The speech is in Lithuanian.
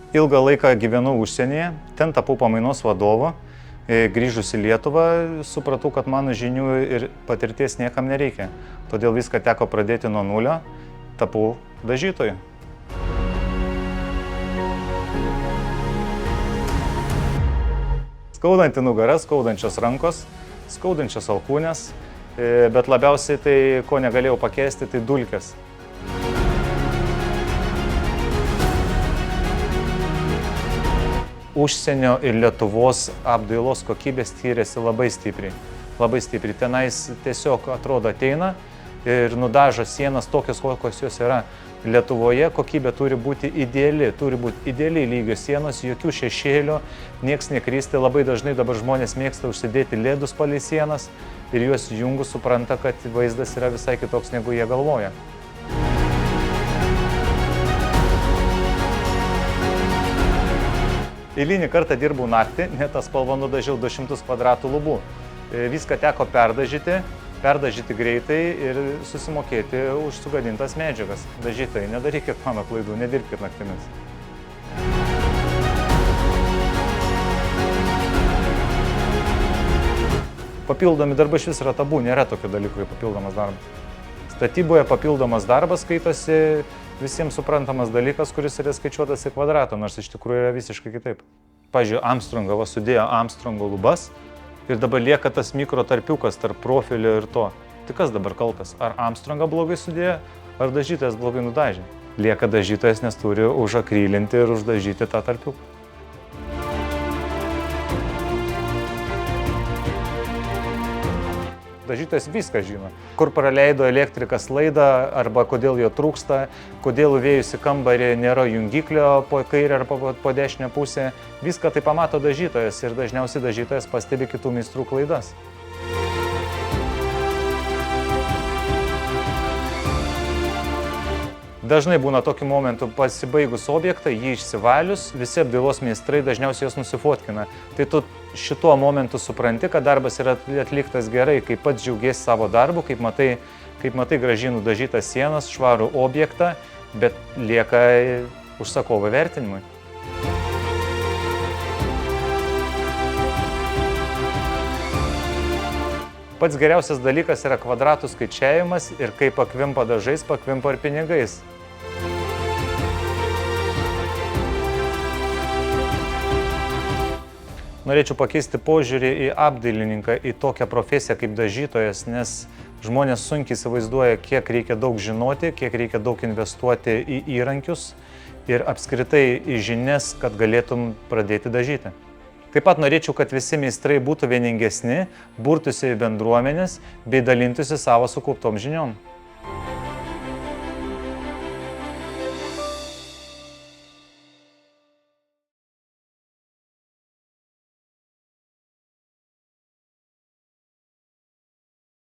Ilgą laiką gyvenau užsienyje, ten tapau pamainos vadovu. Grįžus į Lietuvą, supratau, kad mano žinių ir patirties niekam nereikia. Todėl viską teko pradėti nuo nulio, tapau dažytoju. Skaudanti nugara, skaudančios rankos, skaudančios alkūnės, bet labiausiai tai, ko negalėjau pakeisti, tai dulkės. Užsienio ir Lietuvos apdailos kokybė skiriasi labai stipriai. Labai stipriai. Tenais tiesiog atrodo ateina ir nudažo sienas tokios, kokios jos yra. Lietuvoje kokybė turi būti idealiai lygios sienos, jokių šešėlių, nieks nekristi. Labai dažnai dabar žmonės mėgsta užsidėti ledus palei sienas ir juos jungus supranta, kad vaizdas yra visai kitoks, negu jie galvoja. Eilinį kartą dirbau naktį, net tą spalvą nudažiau 200 kvadratų lubų. Viską teko perdažyti greitai ir susimokėti už sugadintas medžiagas. Dažytojai, nedarykit mano klaidų, nedirbkit naktimis. Papildomi darbai šis yra tabu, nėra tokio dalyko kaip papildomas darbas. Statyboje papildomas darbas skaitosi visiems suprantamas dalykas, kuris yra skaičiuotas į kvadratą, nors iš tikrųjų yra visiškai kitaip. Pavyzdžiui, Armstrongo sudėjo Armstrongo lubas ir dabar lieka tas mikro tarpiukas tarp profilio ir to. Tai kas dabar kaltas? Ar Armstrongą blogai sudėjo, ar dažytojas blogai nudažė? Lieka dažytojas, nes turi užakrylinti ir uždažyti tą tarpiuką. Dažytojas viską žino, kur praleido elektrikas laidą arba kodėl jo trūksta, kodėl įvėjus į kambarį nėra jungiklio po kairę ar po dešinę pusę. Viską tai pamato dažytojas ir dažniausiai dažytojas pastebi kitų meistrų klaidas. Dažnai būna tokiu momentu pasibaigus objektą, jį išsivalius, visi apdailos meistrai dažniausiai jos nusifotkina. Tai tu šituo momentu supranti, kad darbas yra atliktas gerai, kai pats džiaugiesi savo darbu, kaip matai gražiai nudažytas sienas, švarų objektą, bet lieka užsakovo vertinimui. Pats geriausias dalykas yra kvadratų skaičiavimas ir kai pakvimpa dažais, pakvimpa ir pinigais. Norėčiau pakeisti požiūrį į apdailininką, į tokią profesiją kaip dažytojas, nes žmonės sunkiai įsivaizduoja, kiek reikia daug žinoti, kiek reikia daug investuoti į įrankius ir apskritai į žinias, kad galėtum pradėti dažyti. Taip pat norėčiau, kad visi meistrai būtų vieningesni, burtųsi į bendruomenės bei dalintųsi savo sukauptom žiniom.